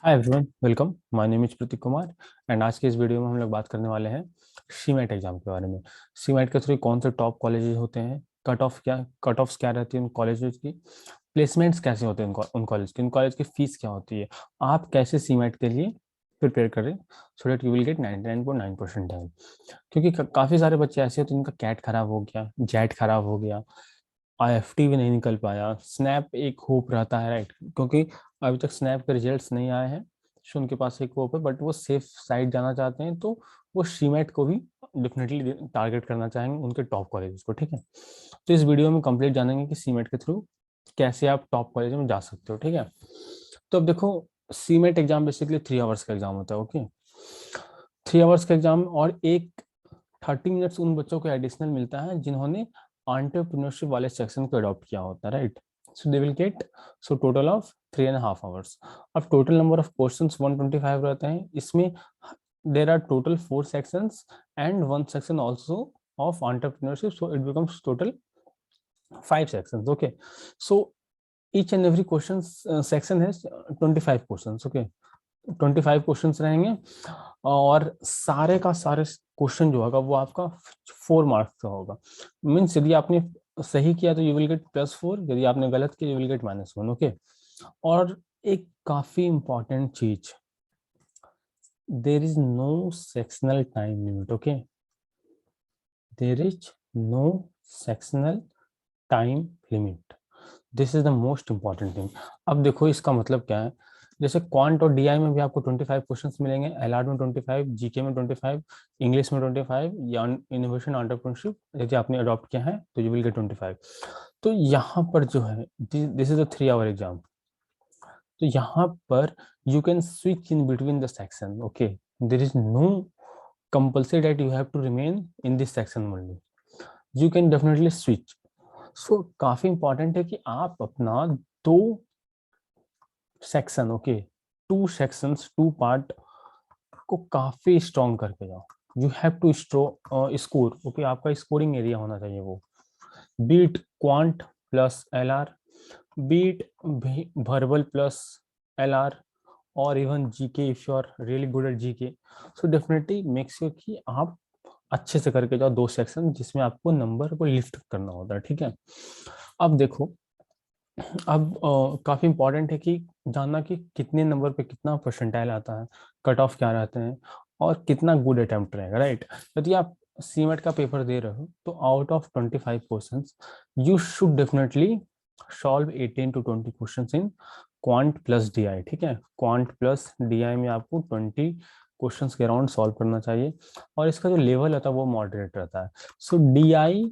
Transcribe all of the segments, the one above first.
Hi everyone, welcome. My name is Prateek Kumar and आज के इस वीडियो में हम लोग बात करने वाले हैं सीमेट एग्जाम के बारे में। सीमेट के थ्रू कौन से टॉप कॉलेजेस होते हैं, कट ऑफ्स क्या रहती है उन कॉलेजेस की, प्लेसमेंट्स कैसे होते हैं उन कॉलेज की फीस क्या होती है, आप कैसे सीमेट के लिए प्रिपेयर करें so that you will gate 99.9% क्योंकि काफ़ी सारे बच्चे ऐसे होते हैं जिनका कैट खराब हो गया, जेट खराब हो गया, आईएफटी भी नहीं निकल पाया। स्नैप एक होप रहता है, राइट, क्योंकि अभी तक स्नैप के रिजल्ट्स नहीं आए हैं, सो उनके पास एक होप है, बट वो सेफ साइड जाना चाहते हैं तो वो सीमेट को भी डेफिनेटली टारगेट करना चाहेंगे, उनके टॉप कॉलेजेस को। ठीक है, तो इस वीडियो में कंप्लीट जानेंगे कि सीमेट के थ्रू कैसे आप टॉप कॉलेज में जा सकते हो। ठीक है, तो अब देखो, सीमेट एग्जाम बेसिकली 3 आवर्स का एग्जाम होता है। ओके, 3 आवर्स का एग्जाम और एक 30 मिनट्स उन बच्चों को एडिशनल मिलता है जिन्होंने एंटरप्रेन्योरशिप वाले सेक्शन को अडॉप्ट किया होता है, right. So they will get so total of 3.5 hours. अब टोटल नंबर ऑफ क्वेश्चंस 125 रहते हैं। इसमें there are total 4 sections and 1 section also of entrepreneurship, so it becomes total 5 sections. Okay, so each and every question section has 25 questions. Okay, 25 questions रहेंगे और सारे का सारे question जो होगा वो आपका 4 मार्क्स का होगा। मीन्स यदि आपने सही किया तो यू विल गेट +4, यदि आपने गलत किया यू विल गेट -1। ओके, और एक काफी इंपॉर्टेंट चीज, there is no sectional time limit. Okay, there is no sectional time limit, this is the most important thing. अब देखो इसका मतलब क्या है, जैसे क्वांट और डीआई में भी आपको 25 क्वेश्चंस मिलेंगे, एलआर में 25, जीके में 25, इंग्लिश में 25, या इनोवेशन एंटरप्रेन्योरशिप यदि आपने अडॉप्ट किया है तो यू विल गेट 25। तो यहाँ पर जो है, this is a 3 hour exam, तो यहाँ पर you can switch in between the section. Okay, there is no compulsory that you have to remain in this section only, you can definitely switch. So काफी important है कि आप अपना दो section, okay, 2 sections 2 part को काफी strong करके जाओ। You have to score. Okay, आपका स्कोरिंग एरिया होना चाहिए वो, be it quant plus LR, be it verbal plus LR, और even GK if you are really good at GK. So definitely make sure कि आप अच्छे से करके जाओ 2 सेक्शन जिसमें आपको नंबर को लिफ्ट करना होता है। ठीक है, अब देखो, अब काफी इंपॉर्टेंट है कि जानना कि कितने नंबर पे कितना परसेंटाइल आता है, कट ऑफ क्या रहते हैं, और कितना गुड अटेम्प्ट रहेगा, राइट। यदि आप सीमेट का पेपर दे रहे हो तो out of 25 questions you should definitely solve 18 to 20 questions in quant plus DI. ठीक है, क्वांट प्लस डीआई में आपको 20 क्वेश्चंस के अराउंड सॉल्व करना चाहिए, और इसका जो लेवल रहता है वो मॉडरेट रहता है। सो डीआई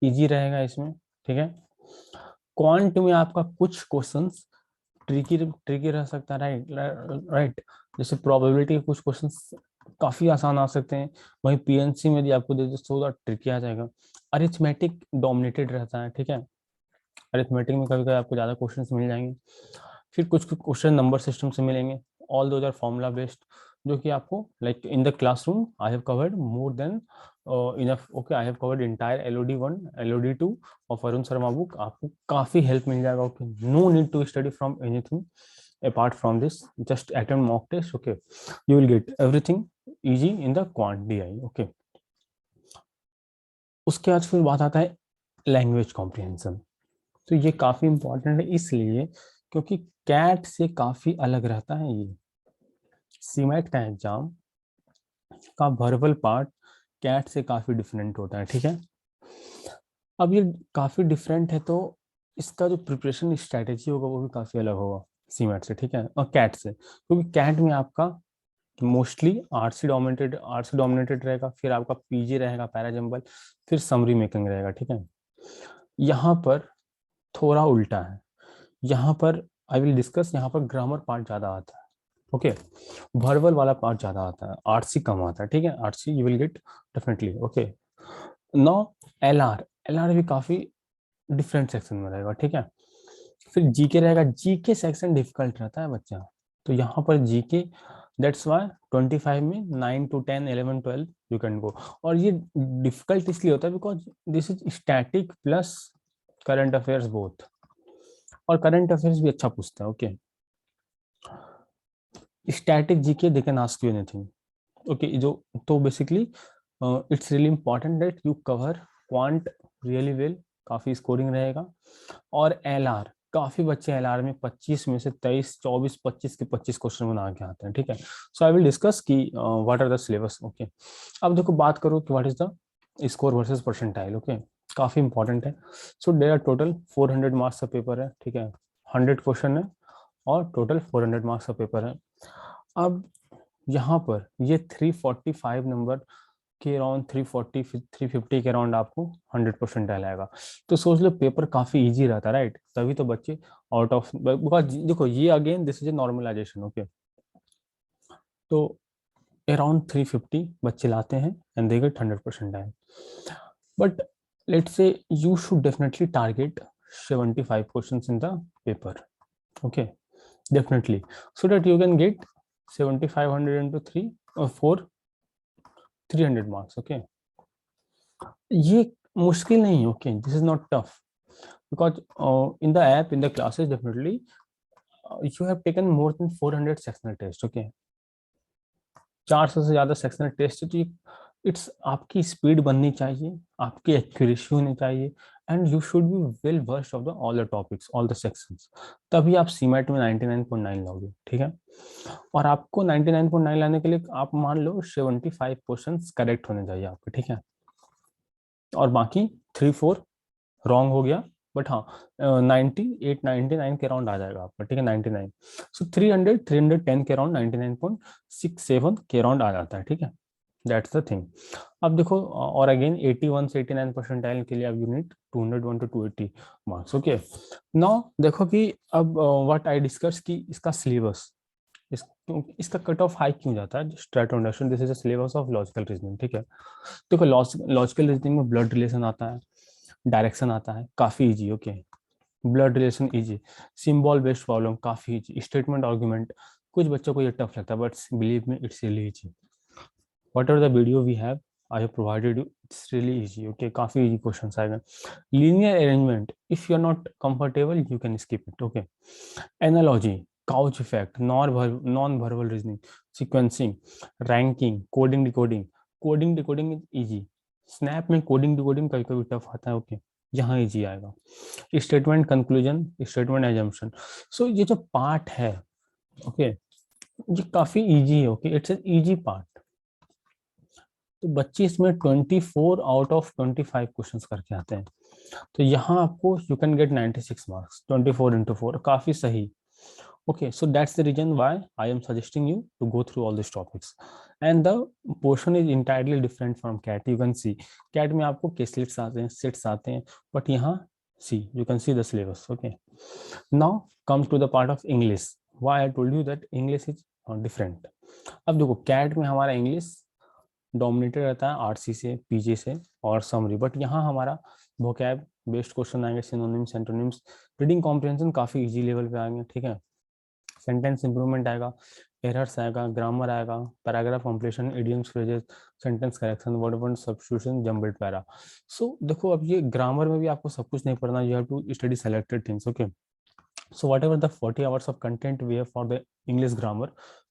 इजी रहेगा इसमें। ठीक है, क्वांट में आपका कुछ क्वेश्चंस ट्रिकी ट्रिकी रह सकता है, राइट राइट। जैसे प्रोबेबिलिटी के कुछ क्वेश्चंस काफी आसान आ सकते हैं, वहीं पीएनसी में यदि आपको दे दो थोड़ा ट्रिकी आ जाएगा। अरिथमेटिक डोमिनेटेड रहता है। ठीक है, अरिथमेटिक में कभी कभी आपको ज्यादा क्वेश्चंस मिल जाएंगे, फिर कुछ कुछ क्वेश्चन नंबर सिस्टम से मिलेंगे, all those are formula based, जो कि आपको like in the classroom I have covered more than enough. Okay, I have covered entire LOD 1 LOD 2 और वरुण शर्मा बुक, आपको काफी हेल्प मिल जाएगा। Okay, no need to study from anything apart from this, just attempt mock test। Okay, you will get everything easy in the quant DI। okay, उसके बाद फिर बात आता है लैंग्वेज कॉम्प्रिहेंशन। तो ये काफी इंपॉर्टेंट है इसलिए क्योंकि कैट से काफी अलग रहता है। ये सीमेट का एग्जाम का वर्बल पार्ट कैट से काफी डिफरेंट होता है। ठीक है, अब ये काफी डिफरेंट है तो इसका जो प्रिपरेशन स्ट्रेटेजी होगा वो भी काफी अलग होगा सीमेट से। ठीक है, और कैट से, क्योंकि कैट में आपका मोस्टली आरसी डोमिनेटेड रहेगा, फिर आपका पीजी रहेगा, पैराजम्बल, फिर समरी मेकिंग रहेगा। ठीक है, यहाँ पर थोड़ा उल्टा है, यहाँ पर आई विल डिस्कस, यहाँ पर ग्रामर पार्ट ज्यादा आता है। ओके, वर्बल वाला पार्ट ज्यादा आता है, आरसी कम आता है। ठीक है, RC you will get definitely. Okay, no LR, LR भी काफी डिफरेंट सेक्शन में रहेगा। ठीक है, फिर जीके रहेगा, जीके सेक्शन डिफिकल्ट रहता है बच्चा, तो यहाँ पर जीके दैट्स वाई 25 में 9 to 10 11 12 यू कैन गो। और ये डिफिकल्ट इसलिए होता है because this is static plus current affairs both, और करंट अफेयर्स भी अच्छा पूछता है। Okay, static GK they can ask you anything. Okay, जो तो basically it's really important that you cover quant really well, काफी स्कोरिंग रहेगा। और LR, काफी बच्चे LR में 25 में से 23 24 25 के 25 क्वेश्चन बना के आते हैं, ठीक है। सो आई विल डिस्कस कि what are the syllabus. Okay, अब देखो बात करो कि what is the score versus percentile. Okay, काफी इंपॉर्टेंट है। So there are total 400 marks का पेपर है, ठीक है, 100 क्वेश्चन है और टोटल 400 मार्क्स का पेपर है। अब यहाँ पर ये 345 नंबर के अराउंड 340 350 के अराउंड आपको 100% आएगा। तो सोच लो पेपर काफी इजी रहता है, राइट? तभी तो बच्चे आउट ऑफ, बिकॉज देखो ये again this is a normalisation. Okay, तो अराउंड 350 बच्चे लाते हैं एंड दे गेट 100% आए। But let's say you should definitely target 75 questions in the paper. Okay, definitely, so that you can get 7500 into 3 or 4 300 marks. Okay, ये मुश्किल नहीं है। Okay, this is not tough because in the app, in the classes, definitely you have taken more than 400 sectional test. Okay, 400 से ज्यादा sectional test है, तो it's आपकी speed बननी चाहिए, आपकी एक्यूरेसी होनी चाहिए and you should be well versed of the all the topics, all the sections, तभी आप सीमेट में 99.9 लोगे, ठीक है। और आपको 99.9 लाने के लिए आप मान लो 75 क्वेश्चंस करेक्ट होने चाहिए आपके, ठीक है, और बाकी 3-4 रॉन्ग हो गया, बट हाँ 98-99 के अराउंड आ जाएगा आपका, ठीक है, 99। सो 310 के अराउंड 99.67 के अराउंड आ जाता है, ठीक है, दैट्स द थिंग। अब देखो, और अगेन 81 से 89 परसेंटाइल के लिए अब you need 201 to 280 marks. Okay, now देखो कि अब व्हाट आई डिस्कस कि इसका सिलेबस, इसका कट ऑफ हाई क्यों जाता है, just try to understand this is the syllabus of logical reasoning, ठीक है। देखो लॉजिकल रीजनिंग में ब्लड रिलेशन आता है, डायरेक्शन आता है, काफी easy. Okay, blood relation easy, symbol based problem काफी इजी, स्टेटमेंट आर्गुमेंट कुछ बच्चों को ये टफ लगता है, but believe me it's really easy. whatever the video we have I have provided you, it's really easy. Okay, काफी easy questions आएगा। linear arrangement, if you are not comfortable you can skip it. Okay, analogy, couch effect, non-verbal reasoning, sequencing, ranking, coding decoding is easy। snap में coding decoding कभी कभी tough आता है। Okay, यहाँ easy आएगा। Statement conclusion, statement assumption, सो ये जो part है, ओके, ये काफी इजी है। Okay, it's an easy part. तो बच्चे इसमें 24 आउट ऑफ 25 क्वेश्चंस करके आते हैं, तो यहाँ आपको you can gate 96 marks, 24 into 4, काफी सही। Okay, so that's the reason why I am suggesting you to go through all these topics, and the portion is entirely different from CAT. You can see CAT में आपको caselets आते हैं, sets आते हैं, but यहाँ see you can see the syllabus. Okay, now comes to the part of English. Why I told you that English is different. अब देखो CAT में हमारा English डोमिनेटेड रहता है आरसी से, पीजे से और समरी, बट यहाँ हमारा वोकैब बेस्ड क्वेश्चन आएंगे, सिनोनिम्स, एंटोनिम्स, रीडिंग कॉम्प्रिहेंशन काफी इजी लेवल पे आएंगे, ठीक है, सेंटेंस इंप्रूवमेंट आएगा, एरर्स आएगा, ग्रामर आएगा, paragraph completion, idioms, phrases, sentence correction, word word substitution, jumbled para. So देखो अब ये ग्रामर में भी आपको सब कुछ नहीं पढ़ना, you have to study selected things. Okay, so whatever the 40 hours of content we have for the English grammar,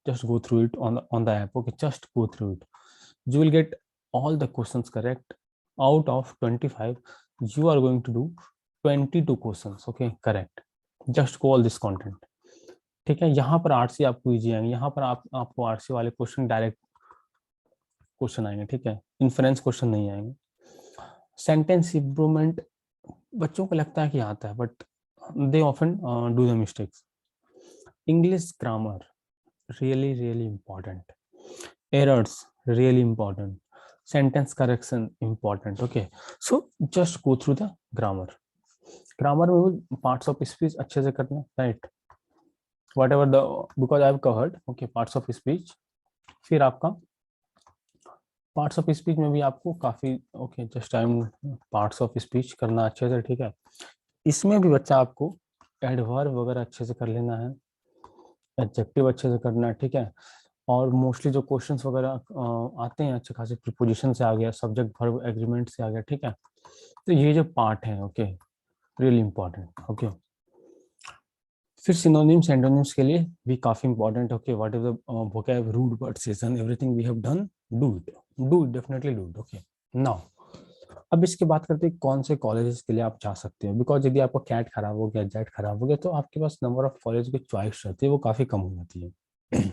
just go through it on the app. Okay, just go through it, you will get all the questions correct. Out of 25 you are going to do 22 questions, okay, correct, just go all this content, ठीक है। यहाँ पर RC आपको easy आएंगे, यहाँ पर आपको RC वाले क्वेश्चन डायरेक्ट क्वेश्चन आएंगे, ठीक है, इन्फ्रेंस क्वेश्चन नहीं आएंगे। सेंटेंस इंप्रूवमेंट बच्चों को लगता है कि आता है, but they often do the mistakes. English grammar really important, errors really important, sentence correction important. Okay, so just go through the grammar में भी parts of speech अच्छे से करना, right, whatever the, because I have covered, okay, parts of speech, फिर आपका parts of speech में भी आपको काफी, okay, just time parts of speech करना अच्छे से, ठीक है। इसमें भी बच्चा आपको एडवर्ब वगैरह अच्छे से कर लेना है, एडजेक्टिव अच्छे से करना है, ठीक है, और मोस्टली जो क्वेश्चंस वगैरह आते हैं अच्छे खासे प्रीपोजिशन से आ गया, सब्जेक्ट वर्ब एग्रीमेंट से आ गया, ठीक है। तो ये जो पार्ट है, ओके, रियली इंपॉर्टेंट। ओके, फिर सिनोनिम्स एंटोनिम्स के लिए भी काफी important. Okay, what is the vocab, root, but, session, everything we have done, do it definitely do it. Okay, now अब इसके बात करते हैं कौन से कॉलेजेस के लिए आप जा सकते हो, बिकॉज यदि आपका कैट खराब हो गया, जेट खराब हो गया, तो आपके पास नंबर ऑफ कॉलेज की चॉइस रहती है वो काफी कम हो जाती है।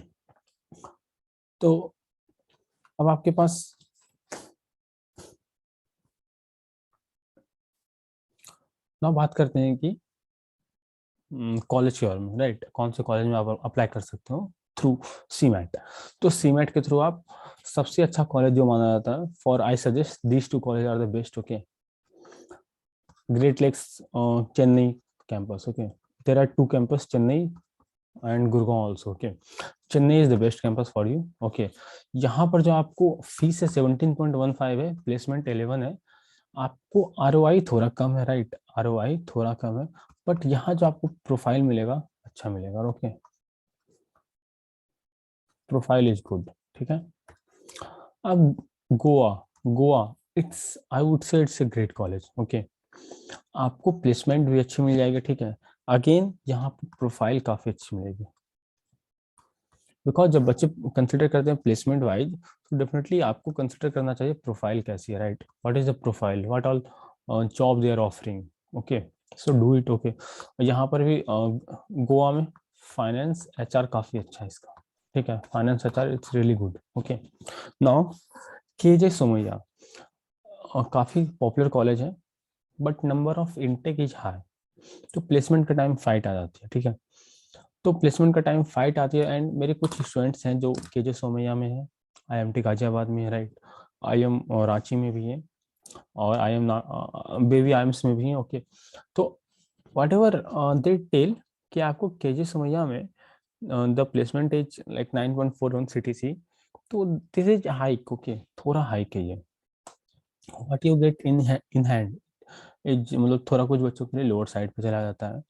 तो अब आपके पास ना बात करते हैं कि कॉलेज के बारे में, राइट, कौन से कॉलेज में आप अप्लाई कर सकते हो थ्रू सीमेट। तो सीमेट के थ्रू आप सबसे अच्छा कॉलेज जो माना जाता है, for I suggest these two college are the best. Okay, Great Lakes Chennai campus. Okay, there are two campus, Chennai and Gurgaon also. Okay, Chennai is the best campus for you. Okay, यहाँ पर जो आपको फीस है 17.15 है, प्लेसमेंट 11 है, आपको आरओआई थोड़ा कम है, राइट, आरओआई थोड़ा कम है, बट यहाँ जो आपको प्रोफाइल मिलेगा अच्छा मिलेगा। ओके, प्रोफाइल इज गुड, ठीक है। अब Goa, Goa it's, I would से it's a great college. Okay, आपको प्लेसमेंट भी अच्छी मिल जाएगी, ठीक है। अगेन यहाँ पे प्रोफाइल काफी अच्छी मिलेगी, बिकॉज जब बच्चे कंसिडर करते हैं प्लेसमेंट वाइज, तो डेफिनेटली आपको कंसिडर करना चाहिए प्रोफाइल कैसी है, right, what is the profile, what all job they are offering. Okay, so do it. Okay, यहाँ पर भी गोवा में फाइनेंस एचआर काफी अच्छा है इसका, ठीक है, finance HR it's really good. Okay, now KJ Somaiya काफी पॉपुलर कॉलेज है, but number of intake is high, तो प्लेसमेंट का टाइम फाइट आ जाती है, ठीक है। तो प्लेसमेंट का टाइम फाइट आती है, एंड मेरे कुछ स्टूडेंट्स हैं जो केजे सोमैया में है, आईएमटी गाजियाबाद में है, राइट, आईएम रांची में भी है, और आईएम बेबी आईएम्स में भी है। ओके, तो वट एवर दे टेल कि आपको केजे सोमैया में the placement is like 9.41 CTC, तो दिस इज हाइक। ओके, थोड़ा हाइक है ये, what you get in hand as, मतलब थोड़ा कुछ बच्चों के लिए लोअर साइड पे चला जाता है।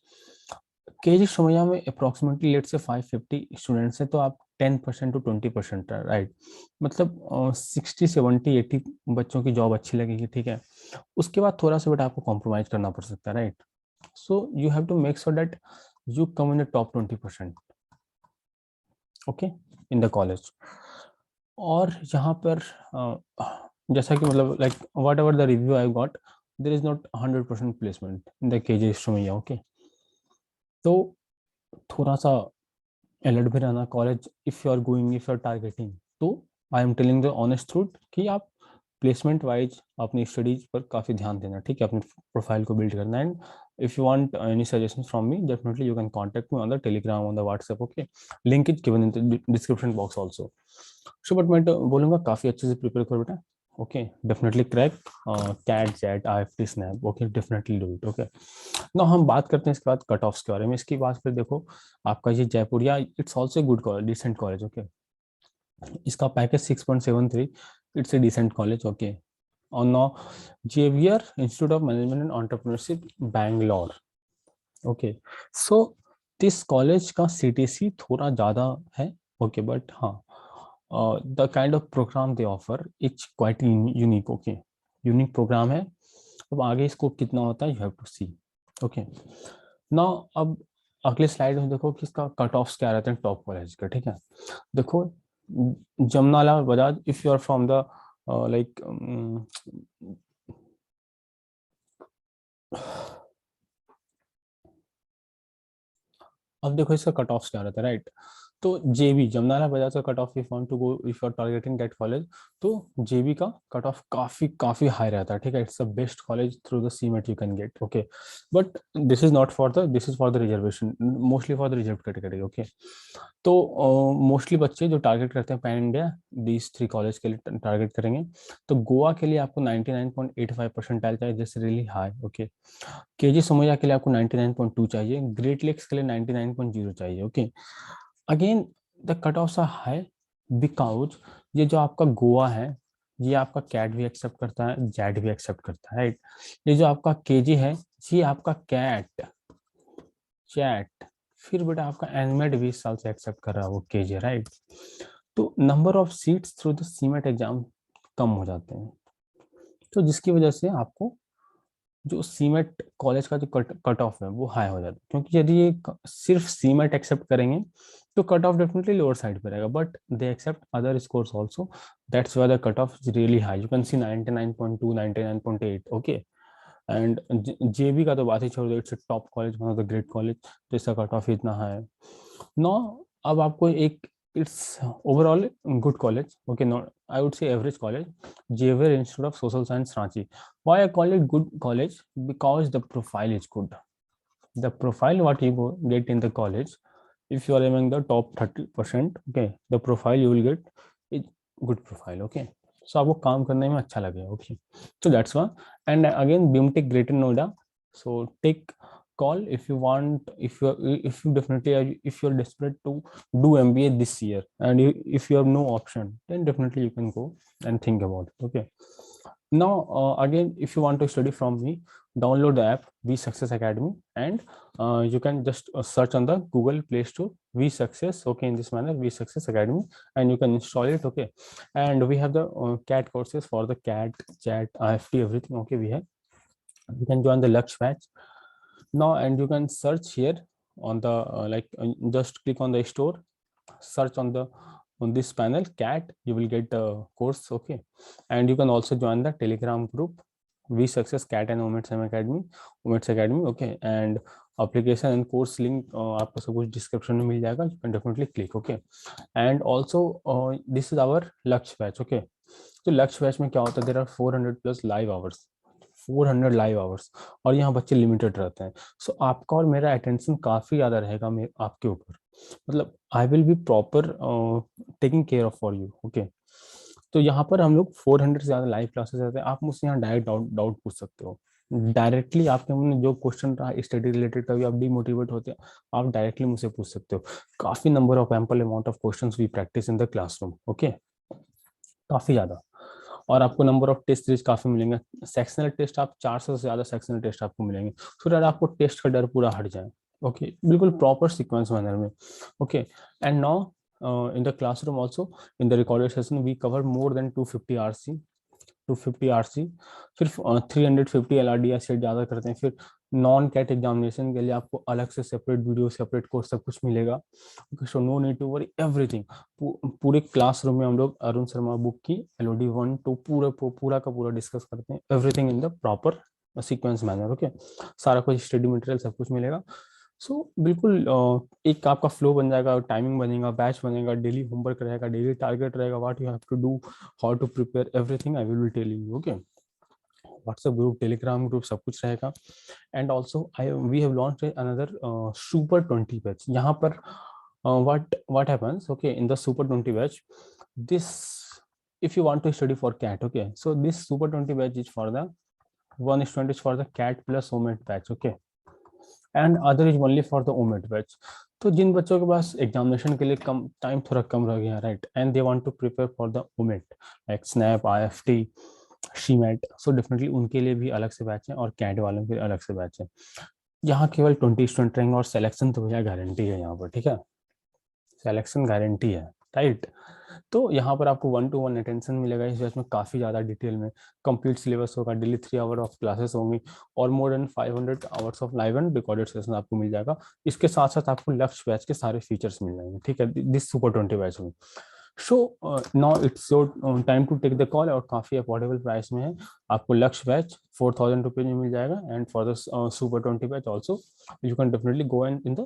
केजी सोमैया में अप्रोक्सीमेटली लेट से 550 स्टूडेंट्स हैं, तो आप 10% to 20%, राइट, मतलब 60 70 80 बच्चों की जॉब अच्छी लगेगी, ठीक है। उसके बाद थोड़ा सा बेटा आपको कॉम्प्रोमाइज करना पड़ सकता है, right, so you have to make sure that you come in the top 20%। Okay, in the college. और यहाँ पर जैसा कि मतलब like whatever the review I got, there is not 100% placement in the KJ Somaiya. Okay, तो थोड़ा सा alert भी रहना college, if you are going, if you are targeting, तो I am telling the honest truth कि आप placement wise अपनी studies पर काफी ध्यान देना, ठीक है, अपनी प्रोफाइल को बिल्ड करना। And if you want any suggestions from me, definitely you can contact me on the Telegram, on the WhatsApp. Okay, link is given in the description box also. So but मैं तो बोलूंगा काफी अच्छे से prepare करो बेटा। ओके, definitely crack CAT XAT IIFT SNAP. Okay, definitely do it. Okay, ना हम बात करते हैं इसके बाद कट ऑफ्स के बारे में। इसकी बात फिर देखो, आपका ये Jaipuria it's also good college, decent college. Okay, इसका package 6.73, it's a decent college. Okay, और now Xavier Institute of Management and Entrepreneurship Bangalore. Okay, so this college का सीटीसी थोड़ा ज़्यादा है। ओके, बट हाँ, the kind of program they offer it's quite unique. Okay, unique program है। अब आगे स्कोप कितना होता है, you have to see. Okay, now अब अगले स्लाइड में देखो कि इसका कट ऑफ्स क्या रहते हैं टॉप कॉलेज का, ठीक है। देखो, Jamnalal Bajaj, if you are from the like, अब देखो इसका कट ऑफ क्या रहता है, राइट। तो जेबी जमनालाल बजाज का cut off, if want to go, if you are targeting that college, तो जेबी का कट ऑफ काफी काफी हाई रहता है, ठीक है। It's the best college through the CMAT you can get. Okay, but this is not for the, this is for the reservation, mostly for the reserve category. Okay, तो mostly बच्चे जो target करते हैं pan India, these three college के लिए target करेंगे। तो गोवा के लिए आपको 99.85 परसेंटाइल चाहिए, this really high. Okay, KG Somaiya के लिए आपको 99.2 चाहिए, ग्रेट लेक्स के लिए 99.0 चाहिए। Okay, again the cut off are high, because ये जो आपका गोवा है, ये आपका कैट भी एक्सेप्ट करता है, जेट भी एक्सेप्ट करता है, राइट। ये जो आपका केजी है, ये आपका कैट, चैट, फिर बेटा आपका एनमेट भी इस साल से एक्सेप्ट कर रहा है वो केजी, राइट। तो number of seats through the CMAT exam कम हो जाते हैं, तो जिसकी वजह से आपको जो सीमेट कॉलेज का जो कट ऑफ है वो हाई हो जाता है, क्योंकि यदि ये सिर्फ सीमेट एक्सेप्ट करेंगे तो cut off definitely lower side पे रहेगा, but they accept other scores also, that's why the cut off is really high, you can see 99.2 99.8, okay. And JB का तो बात ही छोड़ दो, it's a top college, one of the great college, तो इसका कट ऑफ इतना high है। नो, अब आपको एक, it's overall good college, okay, not I would say average college, Xavier Institute of Social Science Ranchi. Why I call it good college? Because the profile is good. The profile what you get in the college, if you are among the top 30%, okay, the profile you will get is good profile, okay. So आपको काम करने में अच्छा लगेगा, okay. So that's why, and again BMTech Greater Noida. So take call if you want, if you definitely are, if you're desperate to do MBA this year, and if you have no option, then definitely you can go and think about it, okay. Now again, if you want to study from me, download the app V Success Academy, and you can just search on the Google Play Store V Success, okay, in this manner V Success Academy, and you can install it, okay. And we have the CAT courses for the CAT, chat, IFT, everything, okay, we have. You can join the Lux batch now, and you can search here on the just click on the store, search on the, on this panel CAT, you will get the course, okay. And you can also join the Telegram group V Success CAT and Omets Academy, okay. And application and course link आपको सब कुछ description में मिल जाएगा, you can definitely click, okay. And also this is our Lux batch, okay. तो लक्ष्य batch में क्या होता है, there are 400 plus live hours, 400 live hours, और यहाँ बच्चे लिमिटेड रहते हैं। सो आपका और मेरा अटेंशन काफी ज्यादा रहेगा आपके ऊपर, मतलब आई will B proper taking care of for you, okay. तो यहाँ पर हम लोग 400 से ज्यादा लाइव क्लासेस रहते हैं, आप मुझसे यहाँ डायरेक्ट डाउट पूछ सकते हो डायरेक्टली, आपके मन में जो क्वेश्चन रहा स्टडी रिलेटेड, कभी आप डिमोटिवेट होते हैं, आप डायरेक्टली मुझसे पूछ सकते हो। काफी number of ample amount of questions we practise in the classroom, okay, काफी ज्यादा। और आपको नंबर ऑफ टेस्ट सीरीज काफी मिलेंगे, सेक्शनल टेस्ट आप 400 से ज्यादा सेक्शनल टेस्ट आपको मिलेंगे, सो दैट आपको टेस्ट का डर पूरा हट जाए, ओके, बिल्कुल प्रॉपर सीक्वेंस मैनर में, okay. And now in the classroom also, in the recorded session we cover more than 250 RC, 250 RC, फिर 350 LRDI सेट ज़्यादा करते हैं, फिर नॉन कैट एग्जामिनेशन के लिए आपको अलग से सेपरेट वीडियो, सेपरेट कोर्स, सब कुछ मिलेगा, so no need to worry everything. पूरे क्लासरूम में हम लोग अरुण शर्मा बुक की LOD 1 2 पूरा का पूरा डिस्कस करते हैं, everything in the proper sequence manner, okay. सारा कुछ स्टडी मटेरियल सब कुछ मिलेगा। सो बिल्कुल एक आपका फ्लो बन जाएगा, टाइमिंग बनेगा, बैच बनेगा, डेली होमवर्क रहेगा, डेली टारगेट रहेगा, what you have to do, how to prepare, everything I will be telling you, okay. WhatsApp group, Telegram group, सब कुछ रहेगा। And also I we have launched another super 20 batch. यहाँ पर what happens, okay, in the super 20 batch, this, if you want to study for CAT, okay, so this super 20 batch is for the one student is for the CAT plus OMET batch, okay, and other is only for the omit batch. तो जिन बच्चों के पास examination के लिए कम time, थोड़ा कम रह गया, right, and they want to prepare for the OMET like SNAP, IFT, CMAT, so definitely उनके लिए भी अलग से बैच है, और कैट वालों के लिए अलग से बैच है। यहाँ केवल 20 स्टूडेंट रहेंगे, और सिलेक्शन तो भैया गारंटी है यहाँ पर, ठीक है, सिलेक्शन गारंटी है, राइट। तो यहाँ पर आपको 1-to-1 अटेंशन मिलेगा इस बैच में, काफी ज्यादा डिटेल में कंप्लीट सिलेबस होगा, डेली 3 आवर ऑफ क्लासेस होंगी, और more than 500 hours of live and recorded session आपको मिल जाएगा। इसके साथ साथ आपको लक्ष्य बैच के सारे फीचर्स मिल जाएंगे, ठीक है, दिस सुपर 20 बैच में। So now it's your time to take the call, और काफी अफोर्डेबल प्राइस में है। आपको लक्ष्य बैच 4000 रुपीज में मिल जाएगा, and for the super 20 batch also you can definitely go in the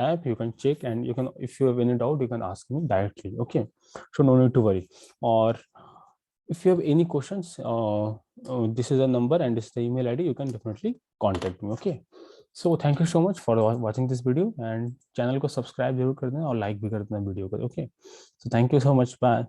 app, you can check, and you can, if you have any doubt, you can ask me directly, okay, so no need to worry. Or if you have any questions, this is the number and this is the email ID, you can definitely contact me, okay. So thank you so much for watching this video, and channel को subscribe जरूर कर देना, और like भी कर देना video को, okay. So thank you so much, bye.